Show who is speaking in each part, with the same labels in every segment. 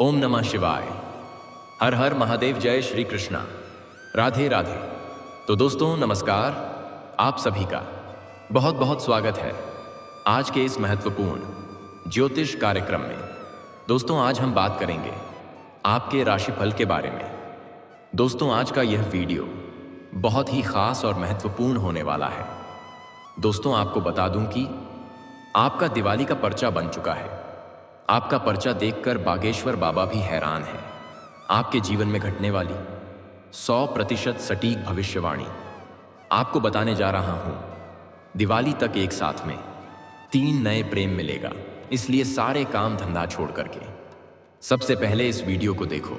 Speaker 1: ओम नमः शिवाय। हर हर महादेव। जय श्री कृष्णा। राधे राधे। तो दोस्तों नमस्कार, आप सभी का बहुत बहुत स्वागत है आज के इस महत्वपूर्ण ज्योतिष कार्यक्रम में। दोस्तों आज हम बात करेंगे आपके राशिफल के बारे में। दोस्तों आज का यह वीडियो बहुत ही खास और महत्वपूर्ण होने वाला है। दोस्तों आपको बता दूं कि आपका दिवाली का पर्चा बन चुका है। आपका पर्चा देखकर बागेश्वर बाबा भी हैरान हैं। आपके जीवन में घटने वाली 100% सटीक भविष्यवाणी आपको बताने जा रहा हूं। दिवाली तक एक साथ में 3 नए प्रेम मिलेगा, इसलिए सारे काम धंधा छोड़ करके सबसे पहले इस वीडियो को देखो।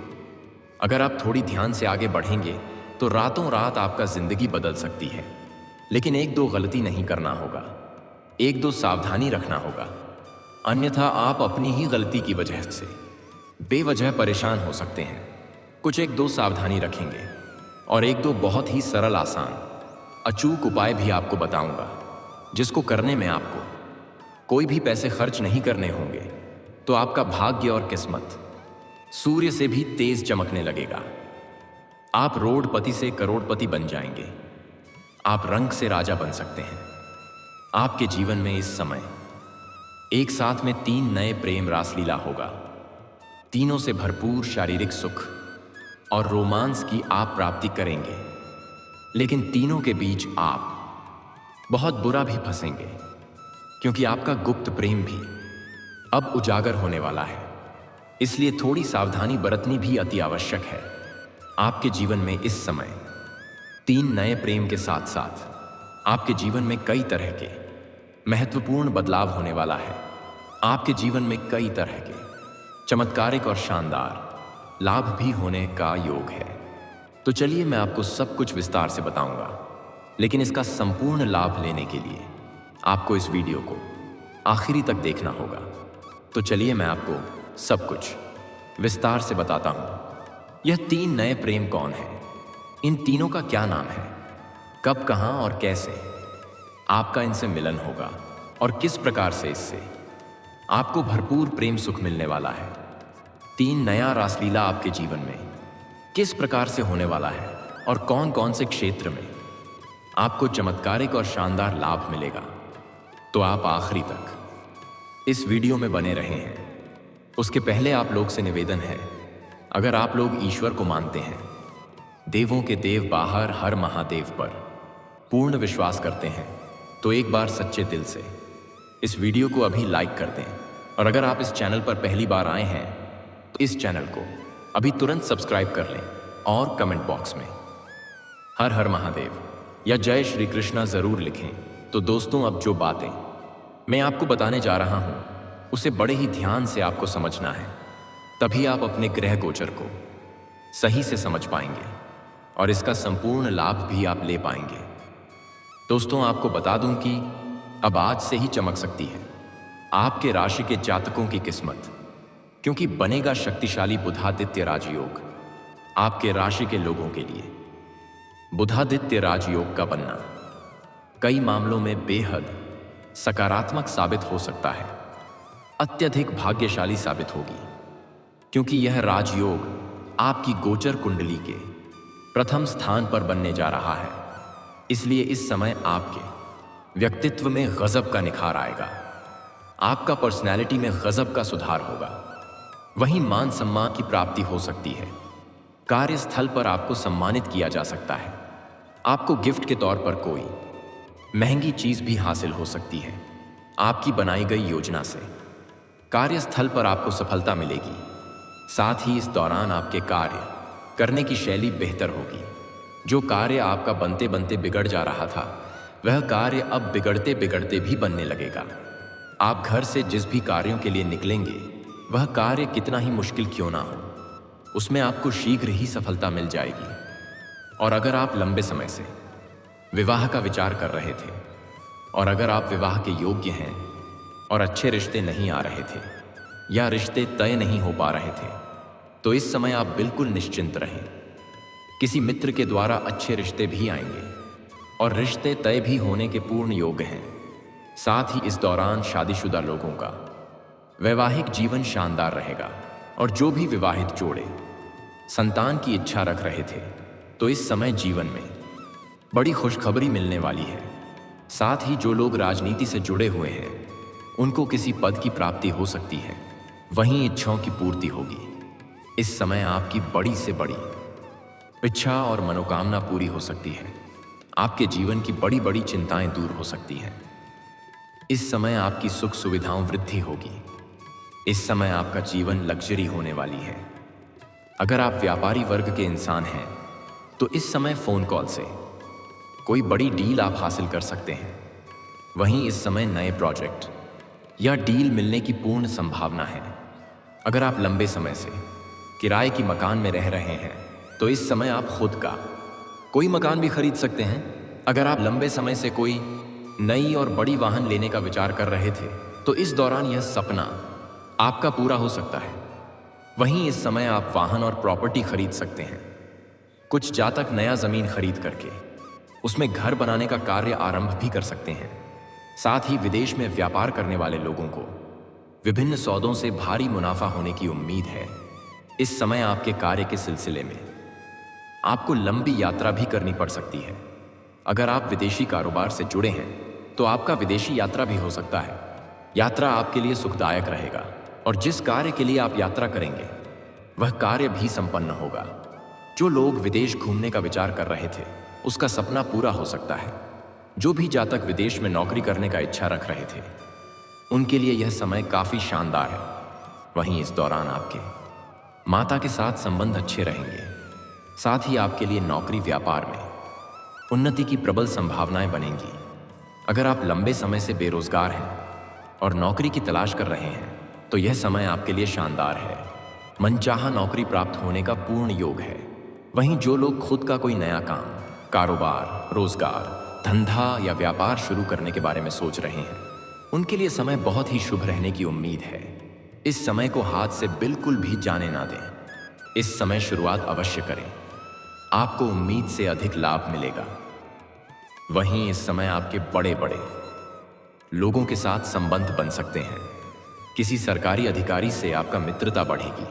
Speaker 1: अगर आप थोड़ी ध्यान से आगे बढ़ेंगे तो रातों रात आपका जिंदगी बदल सकती है। लेकिन 1-2 गलती नहीं करना होगा, 1-2 सावधानी रखना होगा, अन्यथा आप अपनी ही गलती की वजह से बेवजह परेशान हो सकते हैं। कुछ 1-2 सावधानी रखेंगे और 1-2 बहुत ही सरल, आसान, अचूक उपाय भी आपको बताऊंगा, जिसको करने में आपको कोई भी पैसे खर्च नहीं करने होंगे। तो आपका भाग्य और किस्मत सूर्य से भी तेज चमकने लगेगा। आप रोडपति से करोड़पति बन जाएंगे। आप रंग से राजा बन सकते हैं। आपके जीवन में इस समय एक साथ में 3 नए प्रेम रासलीला होगा। तीनों से भरपूर शारीरिक सुख और रोमांस की आप प्राप्ति करेंगे। लेकिन तीनों के बीच आप बहुत बुरा भी फंसेंगे, क्योंकि आपका गुप्त प्रेम भी अब उजागर होने वाला है। इसलिए थोड़ी सावधानी बरतनी भी अति आवश्यक है। आपके जीवन में इस समय 3 नए प्रेम के साथ साथ आपके जीवन में कई तरह के महत्वपूर्ण बदलाव होने वाला है। आपके जीवन में कई तरह के चमत्कारिक और शानदार लाभ भी होने का योग है। तो चलिए मैं आपको सब कुछ विस्तार से बताऊंगा, लेकिन इसका संपूर्ण लाभ लेने के लिए आपको इस वीडियो को आखिरी तक देखना होगा। तो चलिए मैं आपको सब कुछ विस्तार से बताता हूं। यह 3 नए प्रेम कौन है, इन तीनों का क्या नाम है, कब, कहां और कैसे आपका इनसे मिलन होगा और किस प्रकार से इससे आपको भरपूर प्रेम सुख मिलने वाला है। 3 नया रासलीला आपके जीवन में किस प्रकार से होने वाला है और कौन कौन से क्षेत्र में आपको चमत्कारिक और शानदार लाभ मिलेगा। तो आप आखिरी तक इस वीडियो में बने रहे हैं। उसके पहले आप लोग से निवेदन है, अगर आप लोग ईश्वर को मानते हैं, देवों के देव बाहर हर महादेव पर पूर्ण विश्वास करते हैं, तो एक बार सच्चे दिल से इस वीडियो को अभी लाइक कर दें। और अगर आप इस चैनल पर पहली बार आए हैं तो इस चैनल को अभी तुरंत सब्सक्राइब कर लें और कमेंट बॉक्स में हर हर महादेव या जय श्री कृष्णा जरूर लिखें। तो दोस्तों अब जो बातें मैं आपको बताने जा रहा हूं उसे बड़े ही ध्यान से आपको समझना है, तभी आप अपने ग्रह गोचर को सही से समझ पाएंगे और इसका संपूर्ण लाभ भी आप ले पाएंगे। दोस्तों आपको बता दूं कि अब आज से ही चमक सकती है आपके राशि के जातकों की किस्मत, क्योंकि बनेगा शक्तिशाली बुधादित्य राजयोग। आपके राशि के लोगों के लिए बुधादित्य राजयोग का बनना कई मामलों में बेहद सकारात्मक साबित हो सकता है, अत्यधिक भाग्यशाली साबित होगी, क्योंकि यह राजयोग आपकी गोचर कुंडली के प्रथम स्थान पर बनने जा रहा है। इसलिए इस समय आपके व्यक्तित्व में गजब का निखार आएगा। आपका पर्सनैलिटी में गजब का सुधार होगा। वहीं मान सम्मान की प्राप्ति हो सकती है। कार्यस्थल पर आपको सम्मानित किया जा सकता है। आपको गिफ्ट के तौर पर कोई महंगी चीज भी हासिल हो सकती है। आपकी बनाई गई योजना से कार्यस्थल पर आपको सफलता मिलेगी। साथ ही इस दौरान आपके कार्य करने की शैली बेहतर होगी। जो कार्य आपका बनते बनते बिगड़ जा रहा था, वह कार्य अब बिगड़ते बिगड़ते भी बनने लगेगा। आप घर से जिस भी कार्यों के लिए निकलेंगे, वह कार्य कितना ही मुश्किल क्यों ना हो, उसमें आपको शीघ्र ही सफलता मिल जाएगी। और अगर आप लंबे समय से विवाह का विचार कर रहे थे और अगर आप विवाह के योग्य हैं और अच्छे रिश्ते नहीं आ रहे थे या रिश्ते तय नहीं हो पा रहे थे, तो इस समय आप बिल्कुल निश्चिंत रहें। किसी मित्र के द्वारा अच्छे रिश्ते भी आएंगे और रिश्ते तय भी होने के पूर्ण योग हैं। साथ ही इस दौरान शादीशुदा लोगों का वैवाहिक जीवन शानदार रहेगा। और जो भी विवाहित जोड़े संतान की इच्छा रख रहे थे, तो इस समय जीवन में बड़ी खुशखबरी मिलने वाली है। साथ ही जो लोग राजनीति से जुड़े हुए हैं, उनको किसी पद की प्राप्ति हो सकती है, वहीं इच्छाओं की पूर्ति होगी। इस समय आपकी बड़ी से बड़ी इच्छा और मनोकामना पूरी हो सकती है। आपके जीवन की बड़ी बड़ी चिंताएं दूर हो सकती हैं। इस समय आपकी सुख सुविधाओं वृद्धि होगी। इस समय आपका जीवन लग्जरी होने वाली है। अगर आप व्यापारी वर्ग के इंसान हैं, तो इस समय फोन कॉल से कोई बड़ी डील आप हासिल कर सकते हैं। वहीं इस समय नए प्रोजेक्ट या डील मिलने की पूर्ण संभावना है। अगर आप लंबे समय से किराए की मकान में रह रहे हैं, तो इस समय आप खुद का कोई मकान भी खरीद सकते हैं। अगर आप लंबे समय से कोई नई और बड़ी वाहन लेने का विचार कर रहे थे, तो इस दौरान यह सपना आपका पूरा हो सकता है। वहीं इस समय आप वाहन और प्रॉपर्टी खरीद सकते हैं। कुछ जातक नया जमीन खरीद करके उसमें घर बनाने का कार्य आरंभ भी कर सकते हैं। साथ ही विदेश में व्यापार करने वाले लोगों को विभिन्न सौदों से भारी मुनाफा होने की उम्मीद है। इस समय आपके कार्य के सिलसिले में आपको लंबी यात्रा भी करनी पड़ सकती है। अगर आप विदेशी कारोबार से जुड़े हैं, तो आपका विदेशी यात्रा भी हो सकता है। यात्रा आपके लिए सुखदायक रहेगा और जिस कार्य के लिए आप यात्रा करेंगे, वह कार्य भी संपन्न होगा। जो लोग विदेश घूमने का विचार कर रहे थे, उसका सपना पूरा हो सकता है। जो भी जातक विदेश में नौकरी करने का इच्छा रख रहे थे, उनके लिए यह समय काफी शानदार है। वहीं इस दौरान आपके माता के साथ संबंध अच्छे रहेंगे। साथ ही आपके लिए नौकरी व्यापार में उन्नति की प्रबल संभावनाएं बनेंगी। अगर आप लंबे समय से बेरोजगार हैं और नौकरी की तलाश कर रहे हैं, तो यह समय आपके लिए शानदार है। मनचाहा नौकरी प्राप्त होने का पूर्ण योग है। वहीं जो लोग खुद का कोई नया काम, कारोबार, रोजगार, धंधा या व्यापार शुरू करने के बारे में सोच रहे हैं, उनके लिए समय बहुत ही शुभ रहने की उम्मीद है। इस समय को हाथ से बिल्कुल भी जाने ना दें। इस समय शुरुआत अवश्य करें, आपको उम्मीद से अधिक लाभ मिलेगा। वहीं इस समय आपके बड़े बड़े लोगों के साथ संबंध बन सकते हैं। किसी सरकारी अधिकारी से आपका मित्रता बढ़ेगी,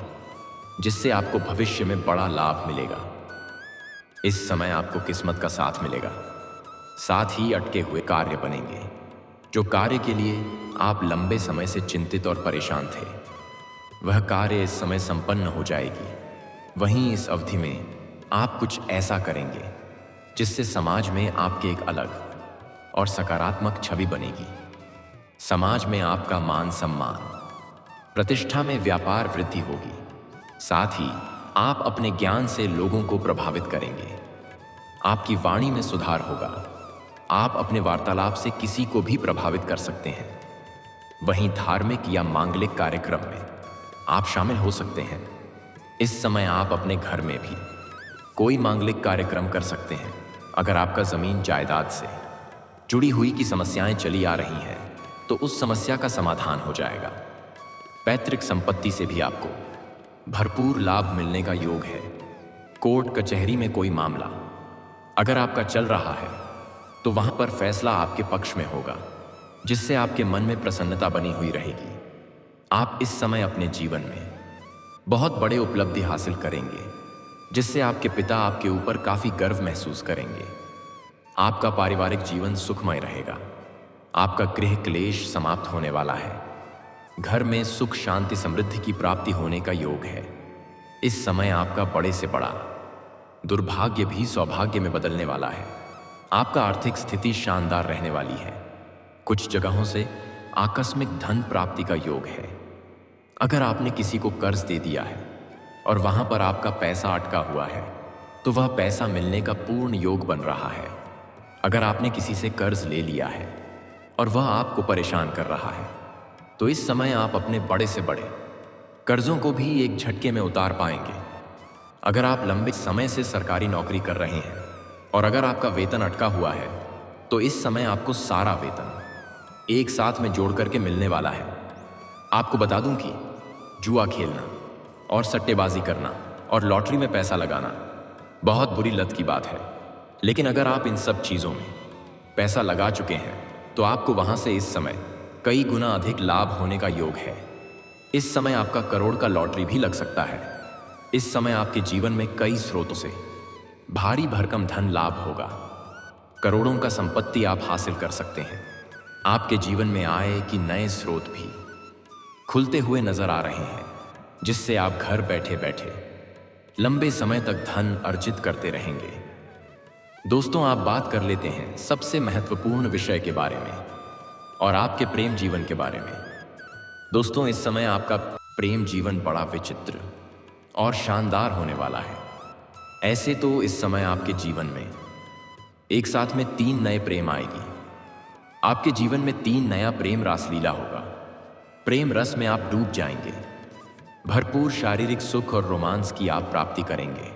Speaker 1: जिससे आपको भविष्य में बड़ा लाभ मिलेगा। इस समय आपको किस्मत का साथ मिलेगा। साथ ही अटके हुए कार्य बनेंगे। जो कार्य के लिए आप लंबे समय से चिंतित और परेशान थे, वह कार्य इस समय संपन्न हो जाएगी। वहीं इस अवधि में आप कुछ ऐसा करेंगे जिससे समाज में आपके एक अलग और सकारात्मक छवि बनेगी। समाज में आपका मान सम्मान, प्रतिष्ठा में व्यापार वृद्धि होगी। साथ ही आप अपने ज्ञान से लोगों को प्रभावित करेंगे। आपकी वाणी में सुधार होगा। आप अपने वार्तालाप से किसी को भी प्रभावित कर सकते हैं। वहीं धार्मिक या मांगलिक कार्यक्रम में आप शामिल हो सकते हैं। इस समय आप अपने घर में भी कोई मांगलिक कार्यक्रम कर सकते हैं। अगर आपका जमीन जायदाद से जुड़ी हुई की समस्याएं चली आ रही हैं, तो उस समस्या का समाधान हो जाएगा। पैतृक संपत्ति से भी आपको भरपूर लाभ मिलने का योग है। कोर्ट कचहरी में कोई मामला अगर आपका चल रहा है, तो वहां पर फैसला आपके पक्ष में होगा, जिससे आपके मन में प्रसन्नता बनी हुई रहेगी। आप इस समय अपने जीवन में बहुत बड़े उपलब्धि हासिल करेंगे, जिससे आपके पिता आपके ऊपर काफी गर्व महसूस करेंगे। आपका पारिवारिक जीवन सुखमय रहेगा। आपका गृह क्लेश समाप्त होने वाला है। घर में सुख शांति समृद्धि की प्राप्ति होने का योग है। इस समय आपका बड़े से बड़ा दुर्भाग्य भी सौभाग्य में बदलने वाला है। आपका आर्थिक स्थिति शानदार रहने वाली है। कुछ जगहों से आकस्मिक धन प्राप्ति का योग है। अगर आपने किसी को कर्ज दे दिया है और वहां पर आपका पैसा अटका हुआ है, तो वह पैसा मिलने का पूर्ण योग बन रहा है। अगर आपने किसी से कर्ज ले लिया है और वह आपको परेशान कर रहा है, तो इस समय आप अपने बड़े से बड़े कर्जों को भी एक झटके में उतार पाएंगे। अगर आप लंबे समय से सरकारी नौकरी कर रहे हैं और अगर आपका वेतन अटका हुआ है, तो इस समय आपको सारा वेतन एक साथ में जोड़ करके मिलने वाला है। आपको बता दूं कि जुआ खेलना और सट्टेबाजी करना और लॉटरी में पैसा लगाना बहुत बुरी लत की बात है। लेकिन अगर आप इन सब चीज़ों में पैसा लगा चुके हैं, तो आपको वहां से इस समय कई गुना अधिक लाभ होने का योग है। इस समय आपका करोड़ का लॉटरी भी लग सकता है। इस समय आपके जीवन में कई स्रोतों से भारी भरकम धन लाभ होगा। करोड़ों का संपत्ति आप हासिल कर सकते हैं। आपके जीवन में आय की नए स्रोत भी खुलते हुए नजर आ रहे हैं, जिससे आप घर बैठे बैठे लंबे समय तक धन अर्जित करते रहेंगे। दोस्तों, आप बात कर लेते हैं सबसे महत्वपूर्ण विषय के बारे में और आपके प्रेम जीवन के बारे में। दोस्तों, इस समय आपका प्रेम जीवन बड़ा विचित्र और शानदार होने वाला है। ऐसे तो इस समय आपके जीवन में एक साथ में 3 नए प्रेम आएगी। आपके जीवन में 3 नया प्रेम रासलीला होगा। प्रेम रस में आप डूब जाएंगे। भरपूर शारीरिक सुख और रोमांस की आप प्राप्ति करेंगे।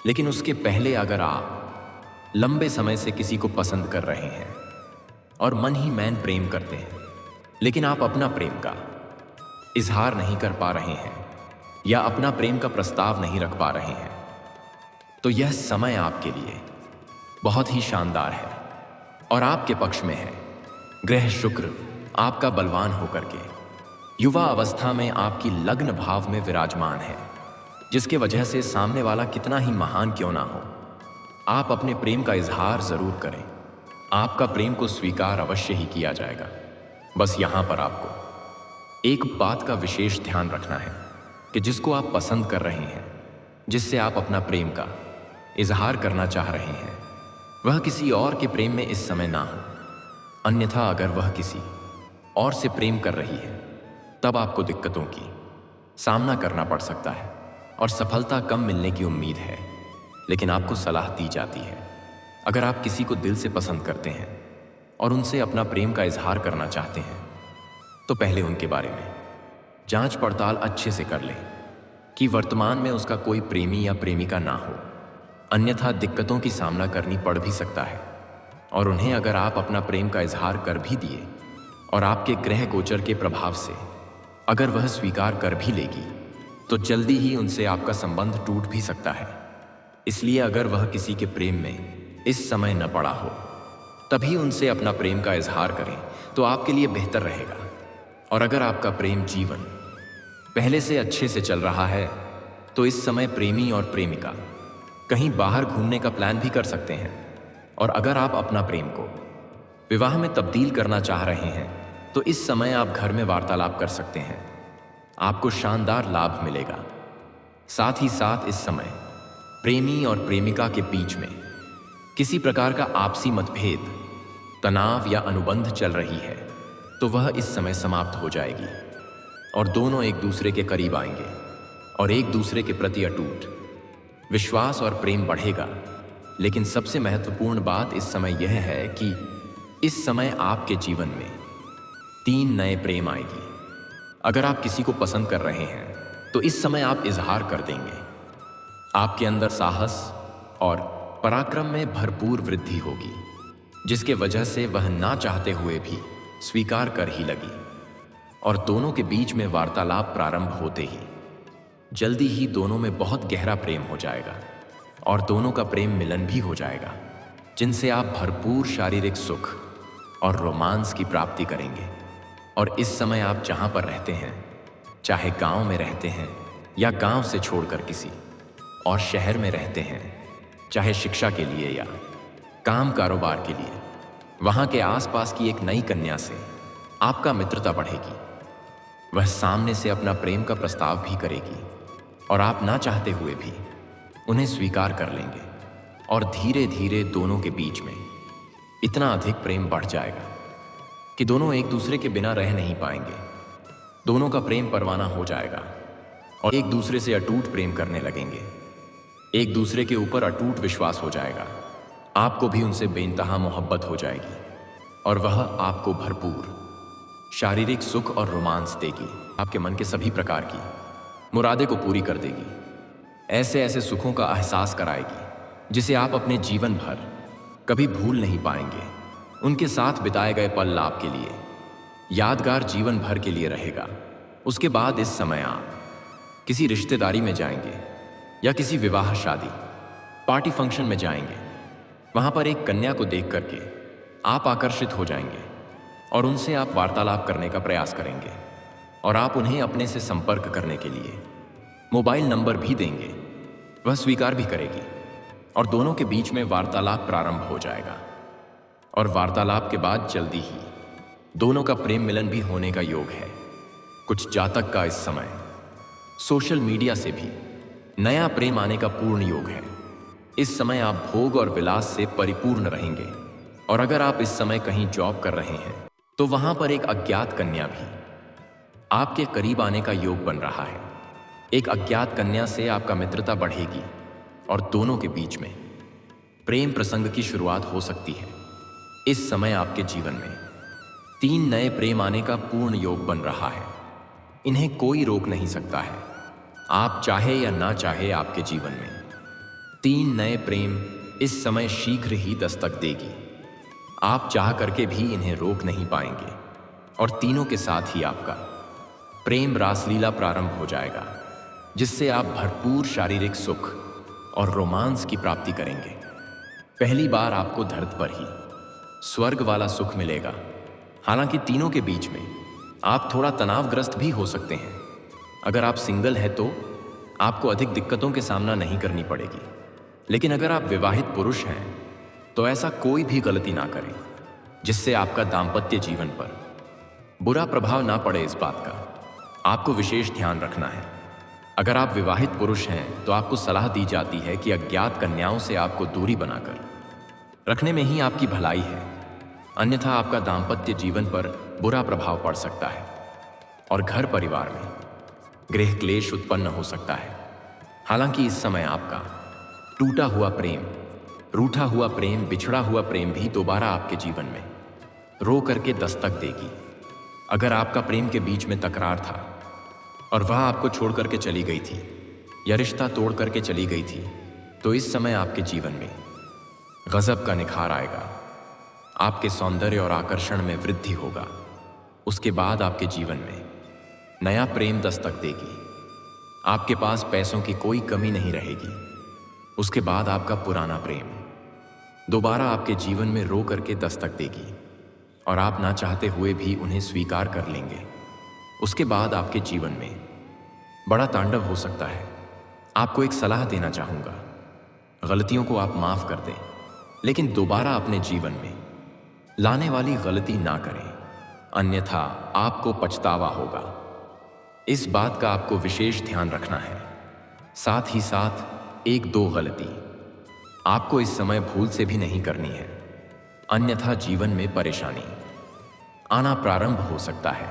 Speaker 1: लेकिन उसके पहले अगर आप लंबे समय से किसी को पसंद कर रहे हैं और मन ही मन प्रेम करते हैं, लेकिन आप अपना प्रेम का इजहार नहीं कर पा रहे हैं या अपना प्रेम का प्रस्ताव नहीं रख पा रहे हैं, तो यह समय आपके लिए बहुत ही शानदार है और आपके पक्ष में है। ग्रह शुक्र आपका बलवान होकर के युवा अवस्था में आपकी लग्न भाव में विराजमान है, जिसके वजह से सामने वाला कितना ही महान क्यों ना हो, आप अपने प्रेम का इजहार जरूर करें। आपका प्रेम को स्वीकार अवश्य ही किया जाएगा। बस यहां पर आपको एक बात का विशेष ध्यान रखना है कि जिसको आप पसंद कर रहे हैं, जिससे आप अपना प्रेम का इजहार करना चाह रहे हैं, वह किसी और के प्रेम में इस समय ना हो। अन्यथा अगर वह किसी और से प्रेम कर रही है, तब आपको दिक्कतों की सामना करना पड़ सकता है और सफलता कम मिलने की उम्मीद है। लेकिन आपको सलाह दी जाती है, अगर आप किसी को दिल से पसंद करते हैं और उनसे अपना प्रेम का इजहार करना चाहते हैं, तो पहले उनके बारे में जांच पड़ताल अच्छे से कर लें कि वर्तमान में उसका कोई प्रेमी या प्रेमिका ना हो। अन्यथा दिक्कतों की सामना करनी पड़ भी सकता है। और उन्हें अगर आप अपना प्रेम का इजहार कर भी दिए और आपके ग्रह गोचर के प्रभाव से अगर वह स्वीकार कर भी लेगी, तो जल्दी ही उनसे आपका संबंध टूट भी सकता है। इसलिए अगर वह किसी के प्रेम में इस समय न पड़ा हो, तभी उनसे अपना प्रेम का इजहार करें तो आपके लिए बेहतर रहेगा। और अगर आपका प्रेम जीवन पहले से अच्छे से चल रहा है, तो इस समय प्रेमी और प्रेमिका कहीं बाहर घूमने का प्लान भी कर सकते हैं। और अगर आप अपना प्रेम को विवाह में तब्दील करना चाह रहे हैं, तो इस समय आप घर में वार्तालाप कर सकते हैं। आपको शानदार लाभ मिलेगा। साथ ही साथ इस समय प्रेमी और प्रेमिका के बीच में किसी प्रकार का आपसी मतभेद, तनाव या अनुबंध चल रही है, तो वह इस समय समाप्त हो जाएगी और दोनों एक दूसरे के करीब आएंगे और एक दूसरे के प्रति अटूट विश्वास और प्रेम बढ़ेगा। लेकिन सबसे महत्वपूर्ण बात इस समय यह है कि इस समय आपके जीवन में 3 नए प्रेम आएगी। अगर आप किसी को पसंद कर रहे हैं, तो इस समय आप इजहार कर देंगे। आपके अंदर साहस और पराक्रम में भरपूर वृद्धि होगी, जिसके वजह से वह ना चाहते हुए भी स्वीकार कर ही लगी। और दोनों के बीच में वार्तालाप प्रारंभ होते ही जल्दी ही दोनों में बहुत गहरा प्रेम हो जाएगा और दोनों का प्रेम मिलन भी हो जाएगा, जिनसे आप भरपूर शारीरिक सुख और रोमांस की प्राप्ति करेंगे। और इस समय आप जहां पर रहते हैं, चाहे गांव में रहते हैं या गांव से छोड़कर किसी और शहर में रहते हैं, चाहे शिक्षा के लिए या काम कारोबार के लिए, वहां के आसपास की एक नई कन्या से आपका मित्रता बढ़ेगी। वह सामने से अपना प्रेम का प्रस्ताव भी करेगी और आप ना चाहते हुए भी उन्हें स्वीकार कर लेंगे और धीरे धीरे दोनों के बीच में इतना अधिक प्रेम बढ़ जाएगा कि दोनों एक दूसरे के बिना रह नहीं पाएंगे। दोनों का प्रेम परवाना हो जाएगा और एक दूसरे से अटूट प्रेम करने लगेंगे। एक दूसरे के ऊपर अटूट विश्वास हो जाएगा। आपको भी उनसे बेइंतहा मोहब्बत हो जाएगी और वह आपको भरपूर शारीरिक सुख और रोमांस देगी। आपके मन के सभी प्रकार की मुरादे को पूरी कर देगी। ऐसे ऐसे सुखों का एहसास कराएगी जिसे आप अपने जीवन भर कभी भूल नहीं पाएंगे। उनके साथ बिताए गए पल आपके लिए यादगार जीवन भर के लिए रहेगा। उसके बाद इस समय आप किसी रिश्तेदारी में जाएंगे या किसी विवाह, शादी, पार्टी, फंक्शन में जाएंगे। वहां पर एक कन्या को देख करके आप आकर्षित हो जाएंगे और उनसे आप वार्तालाप करने का प्रयास करेंगे। और आप उन्हें अपने से संपर्क करने के लिए मोबाइल नंबर भी देंगे। वह स्वीकार भी करेगी और दोनों के बीच में वार्तालाप प्रारंभ हो जाएगा। और वार्तालाप के बाद जल्दी ही दोनों का प्रेम मिलन भी होने का योग है। कुछ जातक का इस समय सोशल मीडिया से भी नया प्रेम आने का पूर्ण योग है। इस समय आप भोग और विलास से परिपूर्ण रहेंगे। और अगर आप इस समय कहीं जॉब कर रहे हैं तो वहां पर एक अज्ञात कन्या भी आपके करीब आने का योग बन रहा है। एक अज्ञात कन्या से आपका मित्रता बढ़ेगी और दोनों के बीच में प्रेम प्रसंग की शुरुआत हो सकती है। इस समय आपके जीवन में 3 नए प्रेम आने का पूर्ण योग बन रहा है। इन्हें कोई रोक नहीं सकता है। आप चाहे या ना चाहे, आपके जीवन में 3 नए प्रेम इस समय शीघ्र ही दस्तक देगी। आप चाह करके भी इन्हें रोक नहीं पाएंगे और तीनों के साथ ही आपका प्रेम रासलीला प्रारंभ हो जाएगा, जिससे आप भरपूर शारीरिक सुख और रोमांस की प्राप्ति करेंगे। पहली बार आपको धरती पर ही स्वर्ग वाला सुख मिलेगा। हालांकि तीनों के बीच में आप थोड़ा तनावग्रस्त भी हो सकते हैं। अगर आप सिंगल हैं तो आपको अधिक दिक्कतों के सामना नहीं करनी पड़ेगी, लेकिन अगर आप विवाहित पुरुष हैं तो ऐसा कोई भी गलती ना करें जिससे आपका दाम्पत्य जीवन पर बुरा प्रभाव ना पड़े। इस बात का आपको विशेष ध्यान रखना है। अगर आप विवाहित पुरुष हैं तो आपको सलाह दी जाती है कि अज्ञात कन्याओं से आपको दूरी बनाकर रखने में ही आपकी भलाई है, अन्यथा आपका दाम्पत्य जीवन पर बुरा प्रभाव पड़ सकता है और घर परिवार में गृह क्लेश उत्पन्न हो सकता है। हालांकि इस समय आपका टूटा हुआ प्रेम, रूठा हुआ प्रेम, बिछड़ा हुआ प्रेम भी दोबारा आपके जीवन में रो करके दस्तक देगी। अगर आपका प्रेम के बीच में तकरार था और वह आपको छोड़ करके चली गई थी या रिश्ता तोड़ करके चली गई थी, तो इस समय आपके जीवन में गजब का निखार आएगा। आपके सौंदर्य और आकर्षण में वृद्धि होगा। उसके बाद आपके जीवन में नया प्रेम दस्तक देगी। आपके पास पैसों की कोई कमी नहीं रहेगी। उसके बाद आपका पुराना प्रेम दोबारा आपके जीवन में रो करके दस्तक देगी और आप ना चाहते हुए भी उन्हें स्वीकार कर लेंगे। उसके बाद आपके जीवन में बड़ा तांडव हो सकता है। आपको एक सलाह देना चाहूँगा, गलतियों को आप माफ़ कर दें, लेकिन दोबारा अपने जीवन में लाने वाली गलती ना करें, अन्यथा आपको पछतावा होगा। इस बात का आपको विशेष ध्यान रखना है। साथ ही साथ 1-2 गलती आपको इस समय भूल से भी नहीं करनी है, अन्यथा जीवन में परेशानी आना प्रारंभ हो सकता है।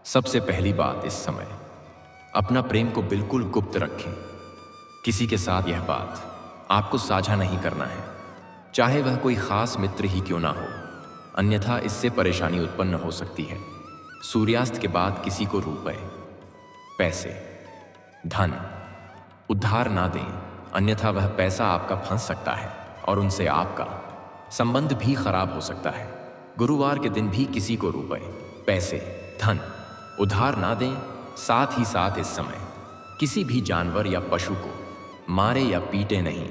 Speaker 1: सबसे पहली बात, इस समय अपना प्रेम को बिल्कुल गुप्त रखें। किसी के साथ यह बात आपको साझा नहीं करना है, चाहे वह कोई खास मित्र ही क्यों ना हो, अन्यथा इससे परेशानी उत्पन्न हो सकती है। सूर्यास्त के बाद किसी को रुपए, पैसे, धन उधार ना दें, अन्यथा वह पैसा आपका फंस सकता है और उनसे आपका संबंध भी खराब हो सकता है। गुरुवार के दिन भी किसी को रुपए, पैसे, धन उधार ना दें। साथ ही साथ इस समय किसी भी जानवर या पशु को मारे या पीटे नहीं,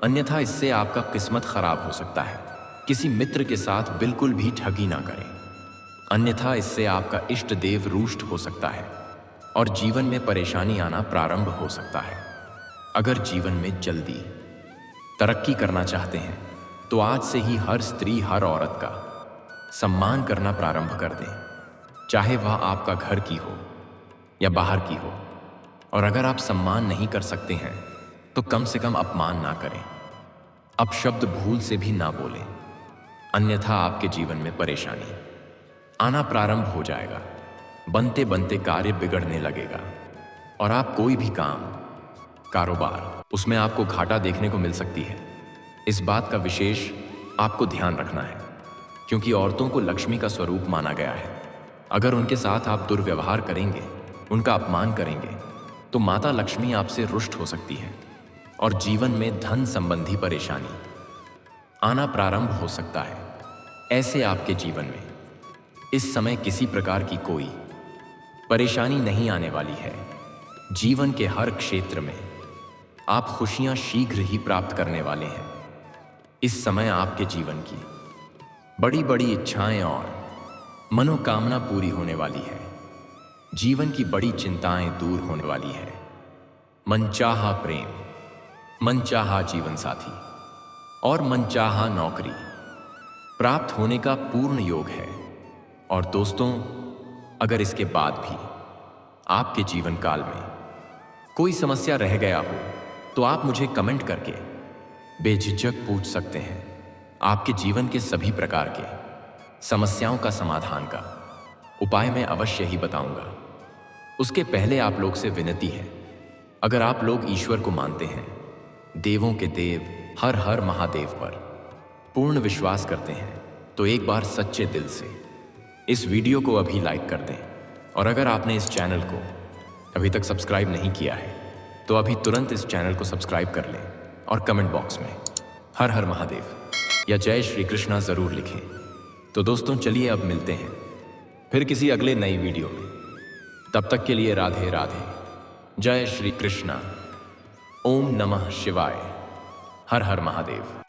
Speaker 1: अन्यथा इससे आपका किस्मत खराब हो सकता है। किसी मित्र के साथ बिल्कुल भी ठगी ना करें, अन्यथा इससे आपका इष्ट देव रुष्ट हो सकता है और जीवन में परेशानी आना प्रारंभ हो सकता है। अगर जीवन में जल्दी तरक्की करना चाहते हैं तो आज से ही हर स्त्री, हर औरत का सम्मान करना प्रारंभ कर दें, चाहे वह आपका घर की हो या बाहर की हो। और अगर आप सम्मान नहीं कर सकते हैं तो कम से कम अपमान ना करें, अपशब्द भूल से भी ना बोलें, अन्यथा आपके जीवन में परेशानी आना प्रारंभ हो जाएगा। बनते बनते कार्य बिगड़ने लगेगा और आप कोई भी काम, कारोबार, उसमें आपको घाटा देखने को मिल सकती है। इस बात का विशेष आपको ध्यान रखना है, क्योंकि औरतों को लक्ष्मी का स्वरूप माना गया है। अगर उनके साथ आप दुर्व्यवहार करेंगे, उनका अपमान करेंगे, तो माता लक्ष्मी आपसे रुष्ट हो सकती है और जीवन में धन संबंधी परेशानी आना प्रारंभ हो सकता है। ऐसे आपके जीवन में इस समय किसी प्रकार की कोई परेशानी नहीं आने वाली है। जीवन के हर क्षेत्र में आप खुशियां शीघ्र ही प्राप्त करने वाले हैं। इस समय आपके जीवन की बड़ी बड़ी इच्छाएं और मनोकामना पूरी होने वाली है। जीवन की बड़ी चिंताएं दूर होने वाली है। मनचाहा प्रेम, मनचाहा जीवन साथी और मनचाहा नौकरी प्राप्त होने का पूर्ण योग है। और दोस्तों, अगर इसके बाद भी आपके जीवन काल में कोई समस्या रह गया हो तो आप मुझे कमेंट करके बेझिझक पूछ सकते हैं। आपके जीवन के सभी प्रकार के समस्याओं का समाधान का उपाय मैं अवश्य ही बताऊंगा। उसके पहले आप लोग से विनती है, अगर आप लोग ईश्वर को मानते हैं, देवों के देव हर हर महादेव पर पूर्ण विश्वास करते हैं, तो एक बार सच्चे दिल से इस वीडियो को अभी लाइक कर दें। और अगर आपने इस चैनल को अभी तक सब्सक्राइब नहीं किया है तो अभी तुरंत इस चैनल को सब्सक्राइब कर लें और कमेंट बॉक्स में हर हर महादेव या जय श्री कृष्णा जरूर लिखें। तो दोस्तों, चलिए अब मिलते हैं फिर किसी अगले नई वीडियो में। तब तक के लिए राधे राधे, जय श्री कृष्णा, ओम नमः शिवाय, हर हर महादेव।